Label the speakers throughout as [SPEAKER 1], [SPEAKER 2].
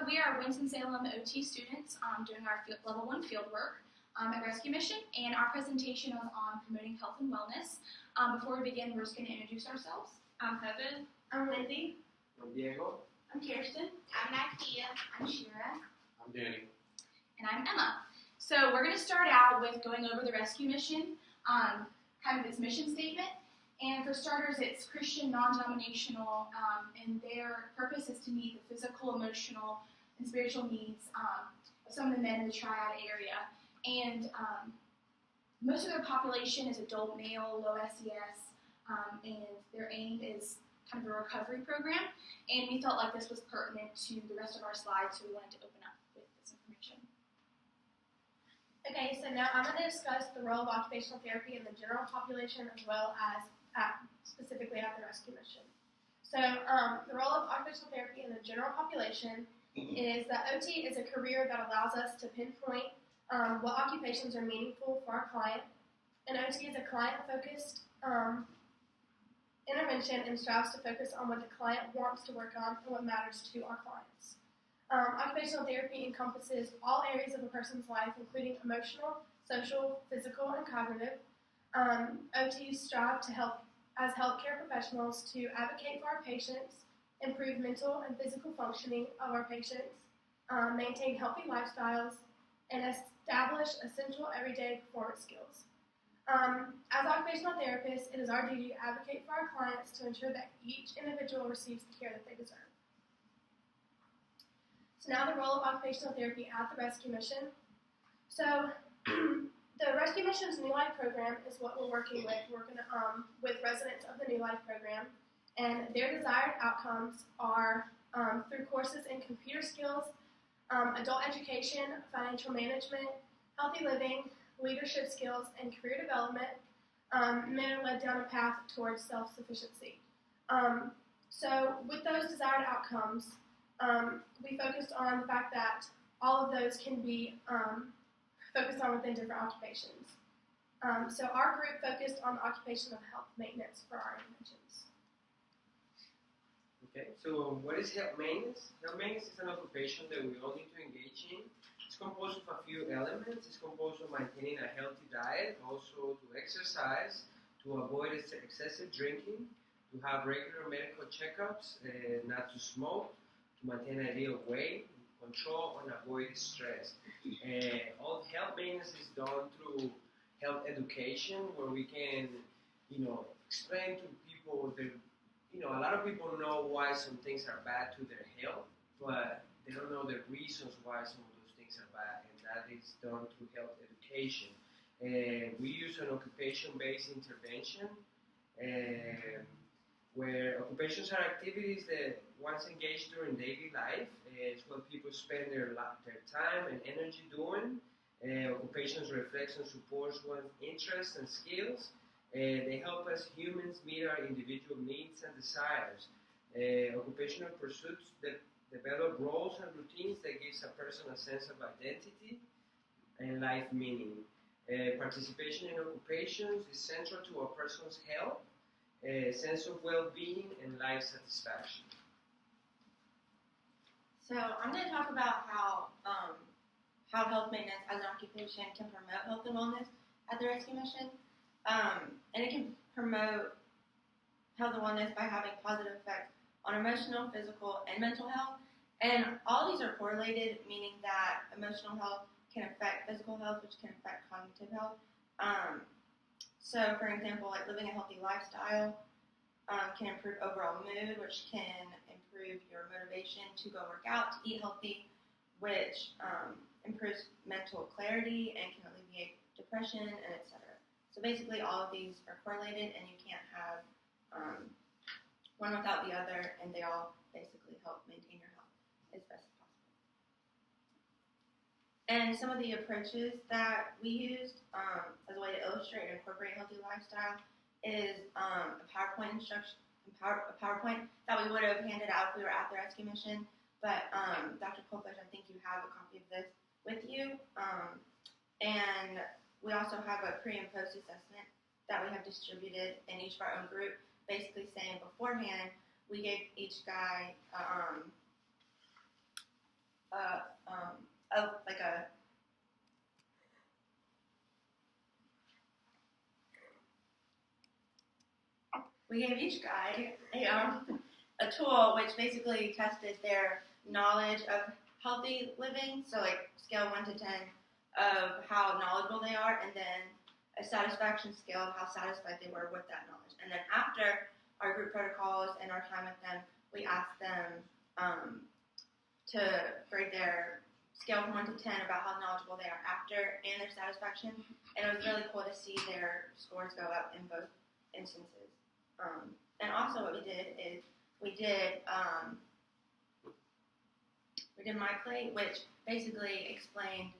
[SPEAKER 1] we are Winston-Salem OT students doing our level 1 field work at Rescue Mission, and our presentation is on promoting health and wellness. Before we begin, we're just going to introduce ourselves.
[SPEAKER 2] I'm Heaven.
[SPEAKER 3] I'm Wendy.
[SPEAKER 4] I'm Diego.
[SPEAKER 3] I'm Kirsten.
[SPEAKER 5] I'm Nakia.
[SPEAKER 1] I'm Shira.
[SPEAKER 4] I'm Danny.
[SPEAKER 1] And I'm Emma. So we're going to start out with going over the Rescue Mission, kind of its mission statement. And for starters, it's Christian, non-denominational, and their purpose is to meet the physical, emotional, and spiritual needs of some of the men in the Triad area. And most of their population is adult male, low SES, and their aim is kind of a recovery program. And we felt like this was pertinent to the rest of our slides, so we wanted to open up with this information.
[SPEAKER 3] Okay, so now I'm going to discuss the role of occupational therapy in the general population as well as specifically at the Rescue Mission. So the role of occupational therapy in the general population is that OT is a career that allows us to pinpoint what occupations are meaningful for our client. And OT is a client-focused intervention and strives to focus on what the client wants to work on and what matters to our clients. Occupational therapy encompasses all areas of a person's life, including emotional, social, physical, and cognitive. OTs strive to help as healthcare professionals to advocate for our patients, improve mental and physical functioning of our patients, maintain healthy lifestyles, and establish essential everyday performance skills. As occupational therapists, it is our duty to advocate for our clients to ensure that each individual receives the care that they deserve. So now the role of occupational therapy at the Rescue Mission. So the Rescue Mission's New Life program is what we're working with. We're working with residents of the New Life program, and their desired outcomes are through courses in computer skills, adult education, financial management, healthy living, leadership skills, and career development. Men are led down a path towards self-sufficiency. So with those desired outcomes, we focused on the fact that all of those can be focused on within different occupations. So our group focused on the occupation of health maintenance for our interventions.
[SPEAKER 4] Okay, so what is health maintenance? Health maintenance is an occupation that we all need to engage in. It's composed of a few elements. It's composed of maintaining a healthy diet, also to exercise, to avoid excessive drinking, to have regular medical checkups, not to smoke, to maintain an ideal weight, control and avoid stress. All health maintenance is done through health education, where we can, explain to people that, a lot of people know why some things are bad to their health, but they don't know the reasons why some of those things are bad, and that is done through health education. We use an occupation-based intervention, where occupations are activities that once engaged during daily life, it's what people spend their time and energy doing. Occupations reflects and supports one's interests and skills. They help us humans meet our individual needs and desires. Occupational pursuits that develop roles and routines that gives a person a sense of identity and life meaning. Participation in occupations is central to a person's health, a sense of well-being, and life satisfaction.
[SPEAKER 2] So I'm going to talk about how health maintenance as an occupation can promote health and wellness at the Rescue Mission. And it can promote health and wellness by having positive effects on emotional, physical, and mental health. And all these are correlated, meaning that emotional health can affect physical health, which can affect cognitive health. So, for example, like living a healthy lifestyle can improve overall mood, which can improve your motivation to go work out, to eat healthy, which improves mental clarity and can alleviate depression, and etc. So basically, all of these are correlated, and you can't have one without the other, and they all basically help maintain your health as best as possible. And some of the approaches that we used as a way to illustrate and incorporate a healthy lifestyle is a PowerPoint that we would have handed out if we were at the Rescue Mission. But Dr. Kolfish, I think you have a copy of this with you. And we also have a pre and post assessment that we have distributed in each of our own group, basically saying beforehand, we gave each guy we gave each guy a tool which basically tested their knowledge of healthy living. So like scale 1 to 10 of how knowledgeable they are, and then a satisfaction scale of how satisfied they were with that knowledge. And then after our group protocols and our time with them, we asked them to grade their scale from 1 to 10 about how knowledgeable they are after and their satisfaction. And it was really cool to see their scores go up in both instances. And also what we did is we did My Plate, which basically explained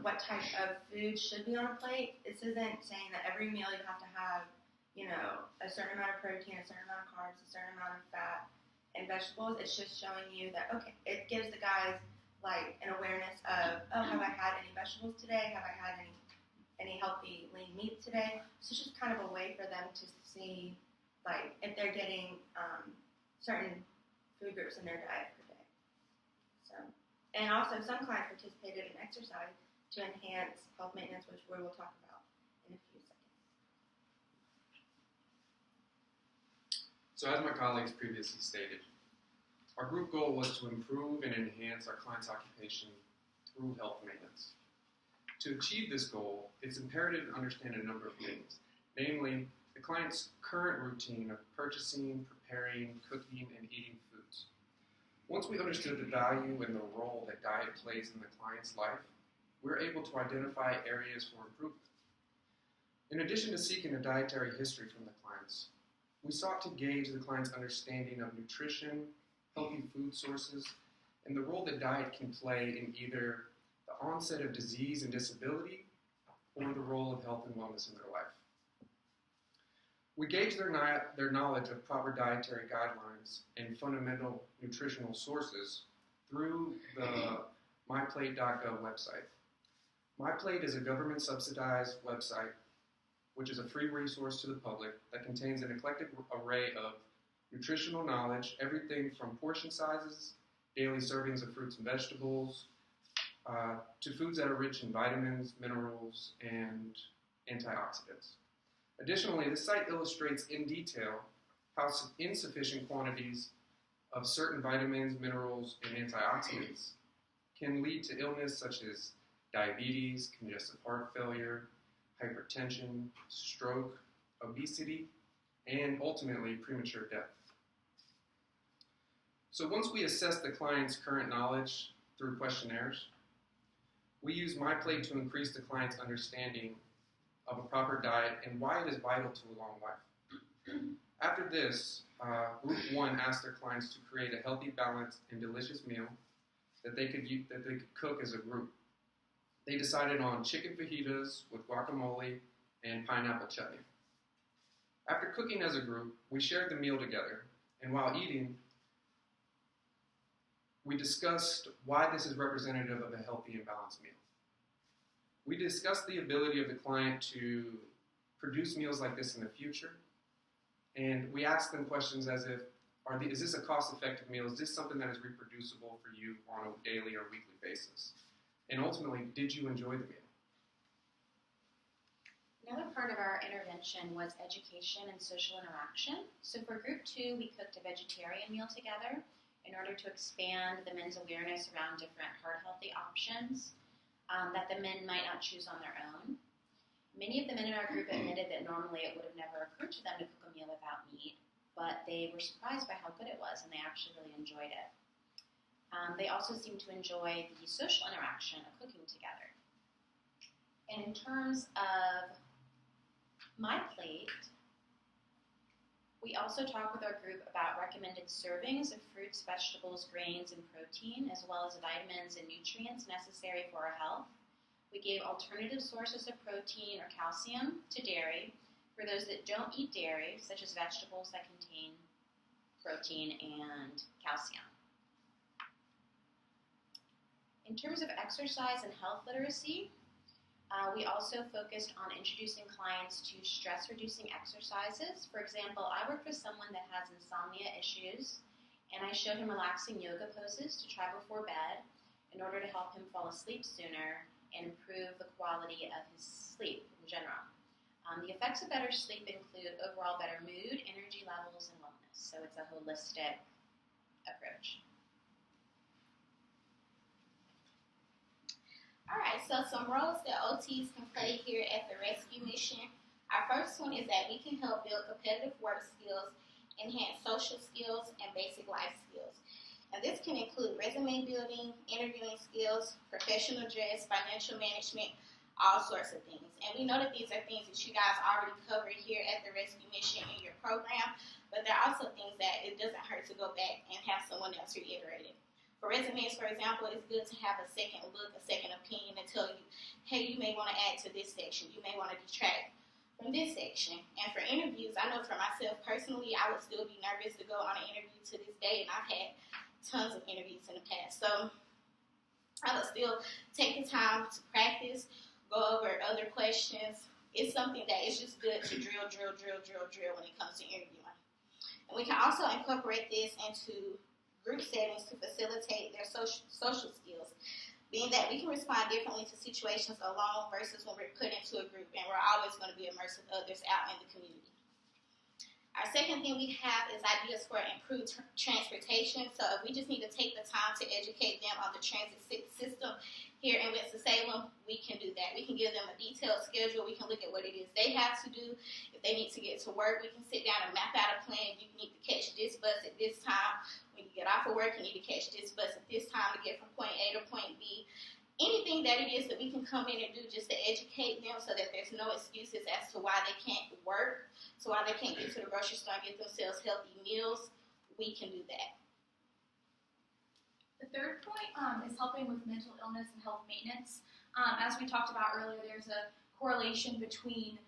[SPEAKER 2] what type of food should be on a plate. This isn't saying that every meal you have to have, a certain amount of protein, a certain amount of carbs, a certain amount of fat and vegetables. It's just showing you that, okay, it gives the guys like an awareness of, oh, have I had any vegetables today? Have I had any healthy lean meat today? So it's just kind of a way for them to see, like, if they're getting certain food groups in their diet per day. So, and also some clients participated in exercise to enhance health maintenance, which we will talk about in a few seconds.
[SPEAKER 5] So as my colleagues previously stated, our group goal was to improve and enhance our clients' occupation through health maintenance. To achieve this goal, it's imperative to understand a number of things, namely the client's current routine of purchasing, preparing, cooking, and eating foods. Once we understood the value and the role that diet plays in the client's life, we're able to identify areas for improvement. In addition to seeking a dietary history from the clients, we sought to gauge the client's understanding of nutrition, healthy food sources, and the role that diet can play in either the onset of disease and disability or the role of health and wellness in their life. We gauge their knowledge of proper dietary guidelines and fundamental nutritional sources through the myplate.gov website. MyPlate is a government-subsidized website which is a free resource to the public that contains an eclectic array of nutritional knowledge, everything from portion sizes, daily servings of fruits and vegetables, to foods that are rich in vitamins, minerals, and antioxidants. Additionally, this site illustrates in detail how insufficient quantities of certain vitamins, minerals, and antioxidants can lead to illness such as diabetes, congestive heart failure, hypertension, stroke, obesity, and ultimately premature death. So once we assess the client's current knowledge through questionnaires, we use MyPlate to increase the client's understanding of a proper diet and why it is vital to a long life. After this, Group 1 asked their clients to create a healthy, balanced, and delicious meal that they could cook as a group. They decided on chicken fajitas with guacamole and pineapple chutney. After cooking as a group, we shared the meal together, and while eating, we discussed why this is representative of a healthy and balanced meal. We discussed the ability of the client to produce meals like this in the future, and we asked them questions as if, is this a cost-effective meal? Is this something that is reproducible for you on a daily or weekly basis? And ultimately, did you enjoy the meal?
[SPEAKER 6] Another part of our intervention was education and social interaction. So for Group 2, we cooked a vegetarian meal together in order to expand the men's awareness around different heart-healthy options that the men might not choose on their own. Many of the men in our group admitted that normally it would have never occurred to them to cook a meal without meat, but they were surprised by how good it was, and they actually really enjoyed it. They also seemed to enjoy the social interaction of cooking together. And in terms of MyPlate, we also talked with our group about recommended servings of fruits, vegetables, grains, and protein, as well as vitamins and nutrients necessary for our health. We gave alternative sources of protein or calcium to dairy for those that don't eat dairy, such as vegetables that contain protein and calcium. In terms of exercise and health literacy, we also focused on introducing clients to stress-reducing exercises. For example, I worked with someone that has insomnia issues, and I showed him relaxing yoga poses to try before bed in order to help him fall asleep sooner and improve the quality of his sleep in general. The effects of better sleep include overall better mood, energy levels, and wellness. So it's a holistic approach.
[SPEAKER 7] Alright, so some roles that OTs can play here at the rescue mission. Our first one is that we can help build competitive work skills, enhance social skills, and basic life skills. And this can include resume building, interviewing skills, professional dress, financial management, all sorts of things. And we know that these are things that you guys already cover here at the rescue mission in your program, but there are also things that it doesn't hurt to go back and have someone else reiterate it. For resumes, for example, it's good to have a second look, a second opinion to tell you, hey, you may want to add to this section. You may want to detract from this section. And for interviews, I know for myself personally, I would still be nervous to go on an interview to this day, and I've had tons of interviews in the past. So I would still take the time to practice, go over other questions. It's something that is just good to drill when it comes to interviewing. And we can also incorporate this into group settings to facilitate their social skills, being that we can respond differently to situations alone versus when we're put into a group, and we're always going to be immersed with others out in the community. Our second thing we have is ideas for improved transportation. So if we just need to take the time to educate them on the transit system here in Winston-Salem, we can do that. We can give them a detailed schedule. We can look at what it is they have to do. If they need to get to work, we can sit down and map out a plan. You need to catch this bus at this time. When you get off of work, you need to catch this bus at this time to get from point A to point B. Anything that it is that we can come in and do just to educate them so that there's no excuses as to why they can't work, so why they can't get to the grocery store and get themselves healthy meals, we can do that.
[SPEAKER 1] The third point is helping with mental illness and health maintenance. As we talked about earlier, there's a correlation between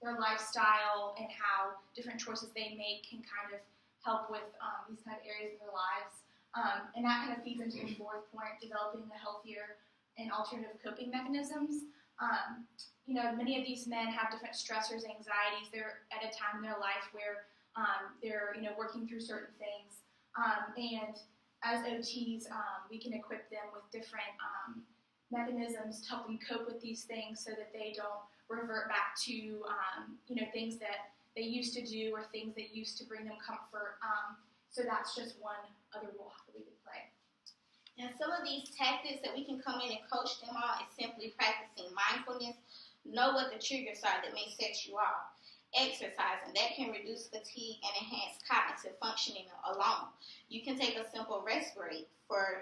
[SPEAKER 1] their lifestyle and how different choices they make can kind of help with these kind of areas of their lives. And that kind of feeds into the fourth point, developing the healthier and alternative coping mechanisms. Many of these men have different stressors, anxieties. They're at a time in their life where they're, working through certain things. And as OTs, we can equip them with different mechanisms to help them cope with these things so that they don't revert back to, things that they used to do or things that used to bring them comfort. So that's just one other role that we could play.
[SPEAKER 7] And some of these tactics that we can come in and coach them on is simply practicing mindfulness. Know what the triggers are that may set you off. Exercising, that can reduce fatigue and enhance cognitive functioning alone. You can take a simple rest break.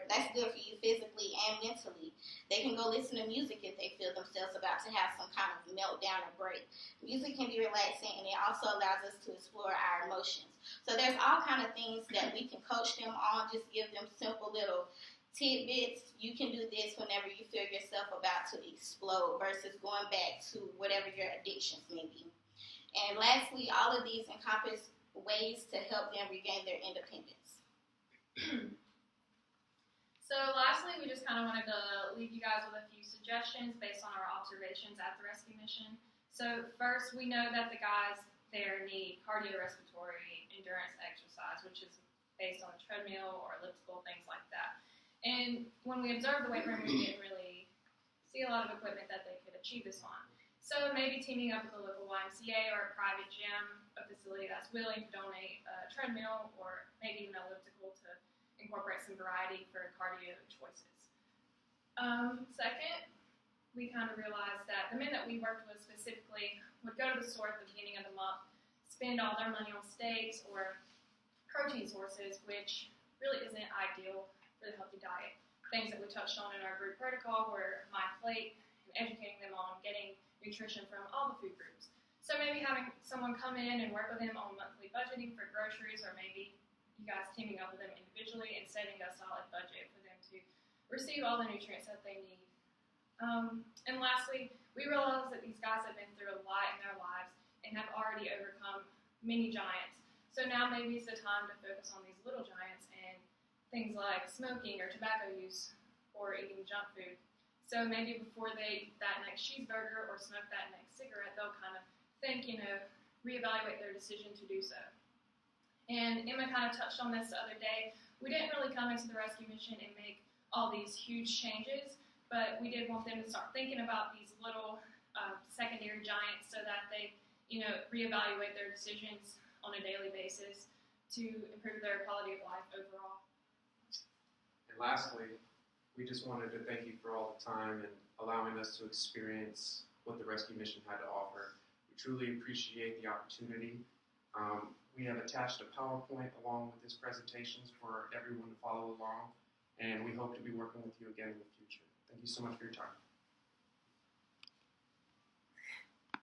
[SPEAKER 7] That's good for you physically and mentally. They can go listen to music if they feel themselves about to have some kind of meltdown or break. Music can be relaxing, and it also allows us to explore our emotions. So there's all kind of things that we can coach them on, just give them simple little tidbits. You can do this whenever you feel yourself about to explode versus going back to whatever your addictions may be. And lastly, all of these encompass ways to help them regain their independence.
[SPEAKER 8] So lastly, we just kind of wanted to leave you guys with a few suggestions based on our observations at the rescue mission. So first, we know that the guys there need cardiorespiratory endurance exercise, which is based on a treadmill or elliptical, things like that. And when we observed the weight room, we didn't really see a lot of equipment that they could achieve this on. So maybe teaming up with a local YMCA or a private gym, a facility that's willing to donate a treadmill or maybe even an elliptical to incorporate some variety for cardio choices. Second, we kind of realized that the men that we worked with specifically would go to the store at the beginning of the month, spend all their money on steaks or protein sources, which really isn't ideal for the healthy diet. Things that we touched on in our group protocol were My Plate and educating them on getting nutrition from all the food groups. So maybe having someone come in and work with them on monthly budgeting for groceries, or maybe you guys teaming up with them individually and setting a solid budget for them to receive all the nutrients that they need. And lastly, we realized that these guys have been through a lot in their lives and have already overcome many giants. So now maybe it's the time to focus on these little giants and things like smoking or tobacco use or eating junk food. So maybe before they eat that next cheeseburger or smoke that next cigarette, they'll kind of think, reevaluate their decision to do so. And Emma kind of touched on this the other day. We didn't really come into the rescue mission and make all these huge changes, but we did want them to start thinking about these little secondary giants so that they, reevaluate their decisions on a daily basis to improve their quality of life overall.
[SPEAKER 5] And lastly, we just wanted to thank you for all the time and allowing us to experience what the rescue mission had to offer. We truly appreciate the opportunity. We have attached a PowerPoint along with this presentation for everyone to follow along, and we hope to be working with you again in the future. Thank you so much for your time.